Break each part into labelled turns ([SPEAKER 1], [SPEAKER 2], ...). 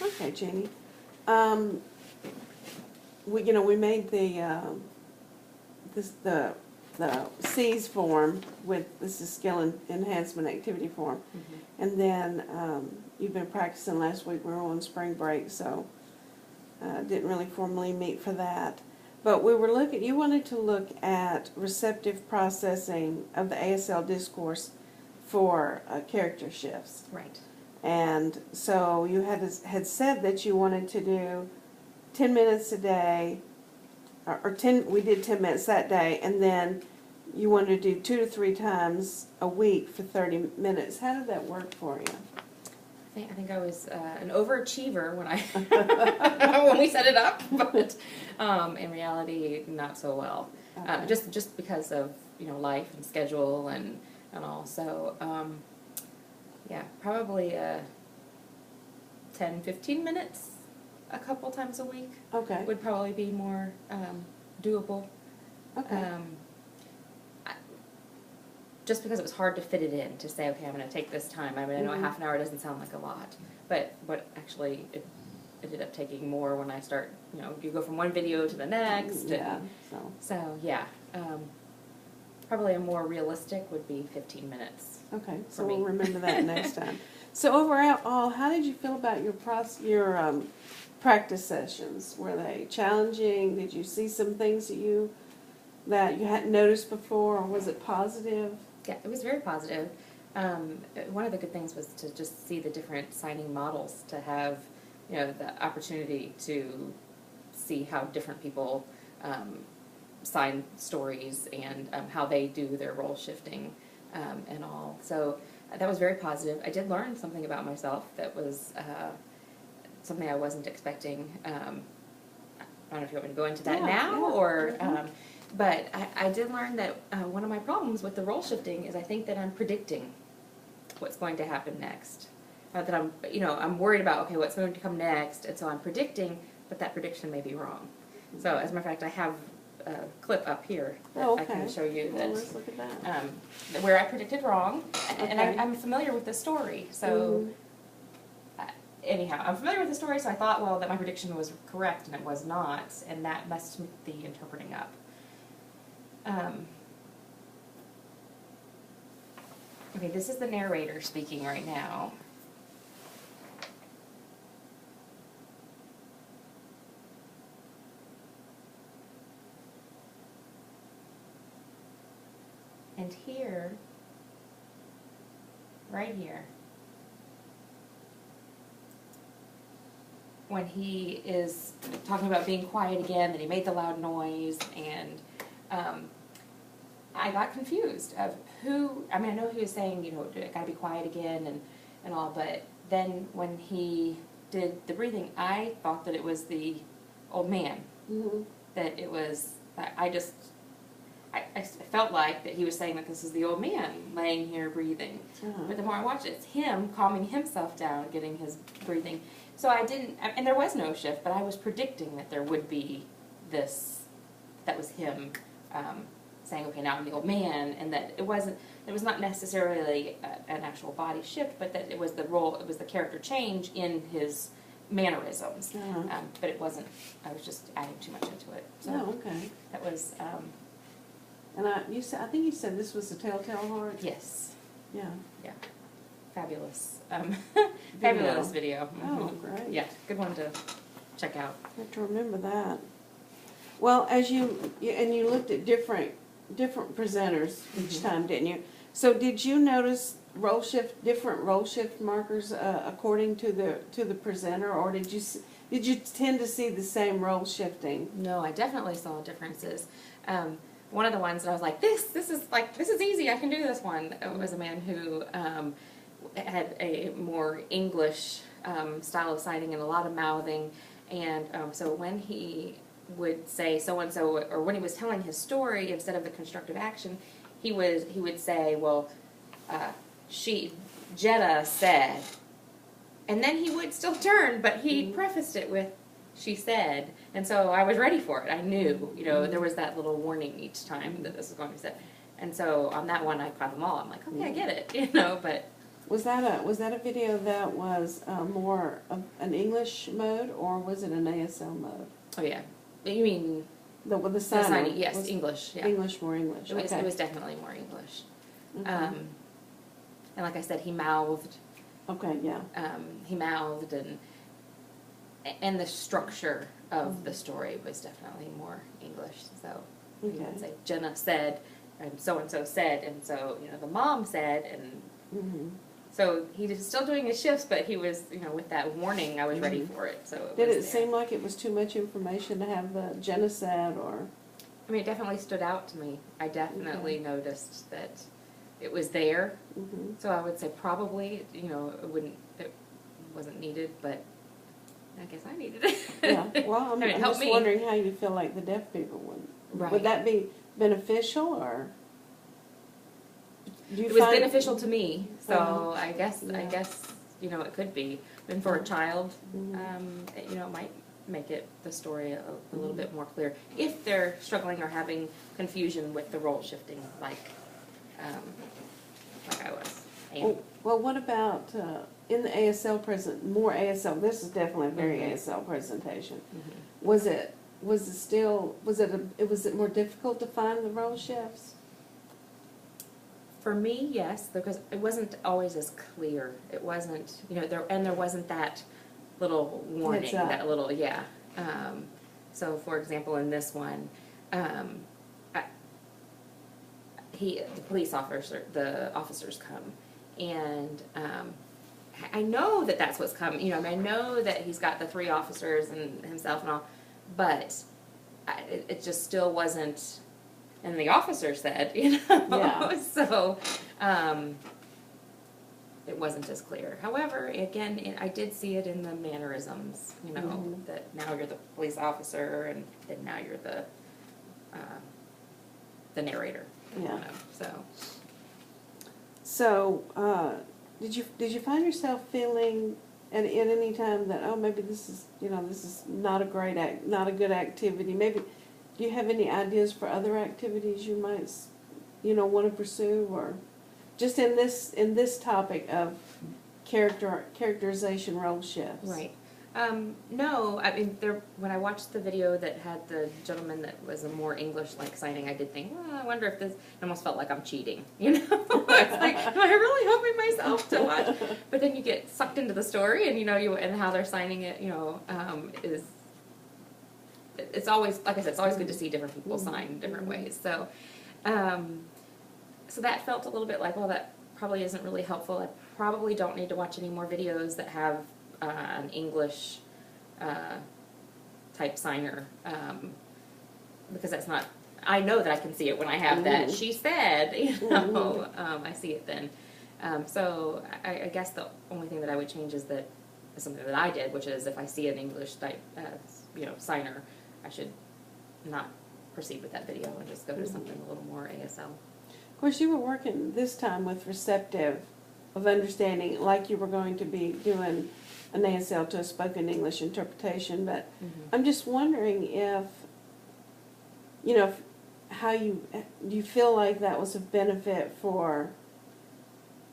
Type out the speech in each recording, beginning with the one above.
[SPEAKER 1] Okay, Jeannie. We made the C's form with, this is skill enhancement activity form.
[SPEAKER 2] Mm-hmm.
[SPEAKER 1] And then you've been practicing last week. We were on spring break, so didn't really formally meet for that. But you wanted to look at receptive processing of the ASL discourse for character shifts.
[SPEAKER 2] Right.
[SPEAKER 1] And so you had said that you wanted to do 10 minutes a day, we did 10 minutes that day, and then you wanted to do 2 to 3 times a week for 30 minutes. How did that work for you?
[SPEAKER 2] I think I was an overachiever when when we set it up, but in reality, not so well.
[SPEAKER 1] Okay.
[SPEAKER 2] Just because of life and schedule and all. So yeah, probably 10, 15 minutes a couple times a week.
[SPEAKER 1] Okay.
[SPEAKER 2] Would probably be more doable.
[SPEAKER 1] Okay.
[SPEAKER 2] Just because it was hard to fit it in, to say, okay, I'm going to take this time. I mean, I know a half an hour doesn't sound like a lot, but actually it ended up taking more when I start, you go from one video to the next.
[SPEAKER 1] Yeah.
[SPEAKER 2] So yeah, probably a more realistic would be 15 minutes.
[SPEAKER 1] Okay, so
[SPEAKER 2] for me.
[SPEAKER 1] we'll remember that next time. So overall, how did you feel about your practice sessions? Were they challenging? Did you see some things that you hadn't noticed before, or was it positive?
[SPEAKER 2] Yeah, it was very positive. One of the good things was to just see the different signing models, to have, the opportunity to see how different people sign stories and how they do their role shifting and all. So that was very positive. I did learn something about myself that was something I wasn't expecting. I don't know if you want me to go into that now, or... But I did learn that one of my problems with the role shifting is I think that I'm predicting what's going to happen next. That I'm worried about, okay, what's going to come next, and so I'm predicting, but that prediction may be wrong. So, as a matter of fact, I have a clip up here that I can show you that,
[SPEAKER 1] let's look at that.
[SPEAKER 2] where I predicted wrong, and I'm familiar with the story, so... Anyhow, I'm familiar with the story, so I thought, well, that my prediction was correct, and it was not, and that messed the interpreting up. Okay, this is the narrator speaking right now. And here, right here, when he is talking about being quiet again, that he made the loud noise, and I got confused of who, I mean, I know he was saying, gotta be quiet again and all, but then when he did the breathing, I thought that it was the old man.
[SPEAKER 1] Mm-hmm.
[SPEAKER 2] That it was, I felt like that he was saying that this is the old man laying here breathing.
[SPEAKER 1] Uh-huh.
[SPEAKER 2] But the more I watched it, it's him calming himself down, getting his breathing. So I didn't, and there was no shift, but I was predicting that there would be this, that was him saying, okay, now I'm the old man, and that it was not necessarily an actual body shift, but that it was the role, it was the character change in his mannerisms.
[SPEAKER 1] Uh-huh.
[SPEAKER 2] But it wasn't, I was just adding too much into it. So
[SPEAKER 1] Oh, okay.
[SPEAKER 2] that was,
[SPEAKER 1] And I think you said this was the Telltale Heart?
[SPEAKER 2] yes,
[SPEAKER 1] Yeah.
[SPEAKER 2] yeah, fabulous, fabulous video.
[SPEAKER 1] Oh, great.
[SPEAKER 2] Yeah, good one to check out.
[SPEAKER 1] I have to remember that. Well, as you looked at different presenters each time, didn't you? So did you notice different role shift markers according to the presenter, or did you tend to see the same role shifting?
[SPEAKER 2] No, I definitely saw differences. One of the ones that I was like, this is easy, I can do this one. It was a man who had a more English style of signing and a lot of mouthing, and so when he would say so-and-so, or when he was telling his story, instead of the constructive action, he would say, well, Jetta said, and then he would still turn, but he prefaced it with, she said, and so I was ready for it. I knew, there was that little warning each time that this was going to be said. And so on that one, I caught them all. I'm like, okay, I get it, but...
[SPEAKER 1] Was that a video that was more of an English mode, or was it an ASL mode?
[SPEAKER 2] Oh, yeah. You mean
[SPEAKER 1] With the
[SPEAKER 2] the
[SPEAKER 1] signer?
[SPEAKER 2] signing? Yes,
[SPEAKER 1] was
[SPEAKER 2] English, yeah.
[SPEAKER 1] English, more English. Okay.
[SPEAKER 2] It was definitely more English.
[SPEAKER 1] Okay.
[SPEAKER 2] And like I said, he mouthed.
[SPEAKER 1] Okay, yeah.
[SPEAKER 2] He mouthed, and the structure of the story was definitely more English. So he
[SPEAKER 1] Okay.
[SPEAKER 2] would say, Jenna said, and so said, and so, the mom said, and
[SPEAKER 1] Mm-hmm.
[SPEAKER 2] so he was still doing his shifts, but he was, with that warning, I was ready
[SPEAKER 1] Mhm.
[SPEAKER 2] for it. So
[SPEAKER 1] Did
[SPEAKER 2] was
[SPEAKER 1] it
[SPEAKER 2] there.
[SPEAKER 1] seem like it was too much information to have the genocide, or?
[SPEAKER 2] I mean, it definitely stood out to me. I definitely noticed that it was there.
[SPEAKER 1] Mm-hmm.
[SPEAKER 2] So I would say probably, it wasn't needed, but I guess I needed it.
[SPEAKER 1] Yeah, well, I'm
[SPEAKER 2] I mean, it helped
[SPEAKER 1] just
[SPEAKER 2] me.
[SPEAKER 1] wondering how you feel like the deaf people would.
[SPEAKER 2] Right.
[SPEAKER 1] Would that be beneficial, or? Do you
[SPEAKER 2] It was
[SPEAKER 1] find-
[SPEAKER 2] beneficial to me, so
[SPEAKER 1] Uh-huh.
[SPEAKER 2] I guess,
[SPEAKER 1] Yeah.
[SPEAKER 2] it could be. And for a child,
[SPEAKER 1] Mhm.
[SPEAKER 2] it might make it, the story a little bit more clear. If they're struggling or having confusion with the role shifting, like I was. And
[SPEAKER 1] Well, what about in the ASL more ASL? This is definitely a very
[SPEAKER 2] Mhm.
[SPEAKER 1] ASL presentation.
[SPEAKER 2] Mhm.
[SPEAKER 1] Was it more difficult to find the role shifts?
[SPEAKER 2] For me, yes, because it wasn't always as clear. It wasn't, there wasn't that little warning,
[SPEAKER 1] Heads up.
[SPEAKER 2] that little, yeah. So, for example, in this one, the officers come, and I know that that's what's coming. I know that he's got the 3 officers and himself and all, but it just still wasn't. And the officer said,
[SPEAKER 1] Yeah.
[SPEAKER 2] so it wasn't as clear. However, again, I did see it in the mannerisms,
[SPEAKER 1] Mhm.
[SPEAKER 2] that now you're the police officer, and then now you're the narrator.
[SPEAKER 1] Yeah.
[SPEAKER 2] So
[SPEAKER 1] So, did you find yourself feeling at any time that, oh, maybe this is not a good activity? Maybe, do you have any ideas for other activities you might want to pursue, or just in this topic of characterization role shifts?
[SPEAKER 2] right. No, I mean, when I watched the video that had the gentleman that was a more English-like signing, I did think, well, I wonder if this, it almost felt like I'm cheating, It's like, am I really helping myself to watch? But then you get sucked into the story, and, and how they're signing it, it's always, like I said, it's always good to see different people sign in different ways. So, so that felt a little bit like, well, that probably isn't really helpful. I probably don't need to watch any more videos that have an English type signer, because that's not. I know that I can see it when I have that. She said, I see it then. So I guess the only thing that I would change is something that I did, which is if I see an English type, signer, I should not proceed with that video and just go to something a little more ASL.
[SPEAKER 1] Of course, you were working this time with receptive, of understanding, like you were going to be doing an ASL to a spoken English interpretation, but I'm just wondering if, do you feel like that was a benefit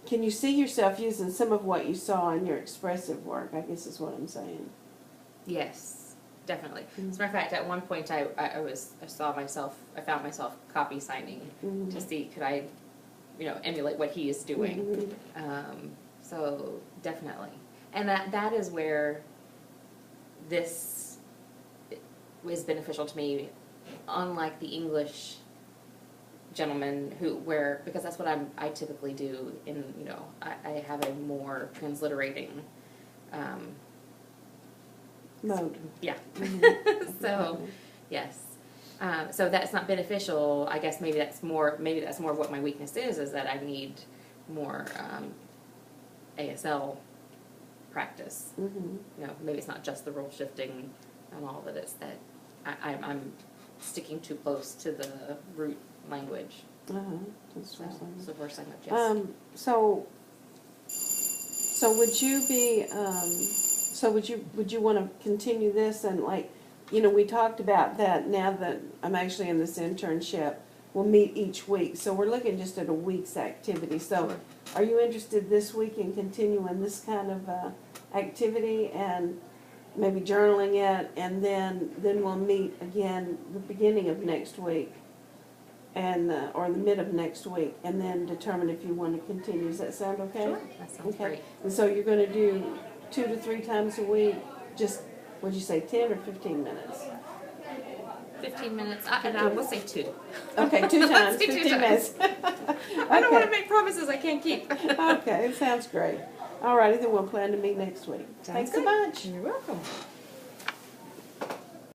[SPEAKER 1] can you see yourself using some of what you saw in your expressive work, I guess is what I'm saying.
[SPEAKER 2] Yes, definitely. As a matter of fact, at one point I found myself copy signing to see could I, emulate what he is doing. So definitely. And that is where this was beneficial to me, unlike the English gentleman because that's what I typically do I have a more transliterating
[SPEAKER 1] Mode.
[SPEAKER 2] yeah. So yes. So that's not beneficial. I guess maybe that's more of what my weakness is that I need more ASL practice. Maybe it's not just the role shifting and all that, it's that I'm sticking too close to the root language.
[SPEAKER 1] That's first language.
[SPEAKER 2] So first language, yes.
[SPEAKER 1] So would you be, would you want to continue this, and we talked about that now that I'm actually in this internship, we'll meet each week. So we're looking just at a week's activity. So
[SPEAKER 2] Sure.
[SPEAKER 1] are you interested this week in continuing this kind of activity and maybe journaling it, and then we'll meet again the beginning of next week, and or the mid of next week, and then determine if you want to continue. Does that sound okay?
[SPEAKER 2] Sure, that sounds
[SPEAKER 1] Okay.
[SPEAKER 2] great.
[SPEAKER 1] And so you're going to do 2 to 3 times a week, just, what'd you say, 10 or 15 minutes?
[SPEAKER 2] 15 minutes, I will say 2.
[SPEAKER 1] Okay, 2 times,
[SPEAKER 2] say 2
[SPEAKER 1] 15
[SPEAKER 2] times.
[SPEAKER 1] minutes.
[SPEAKER 2] I don't want to
[SPEAKER 1] Okay.
[SPEAKER 2] make promises I can't keep.
[SPEAKER 1] Okay, it sounds great. All righty, then we'll plan to meet next week.
[SPEAKER 2] Sounds
[SPEAKER 1] Thanks a
[SPEAKER 2] good.
[SPEAKER 1] bunch.
[SPEAKER 2] You're welcome.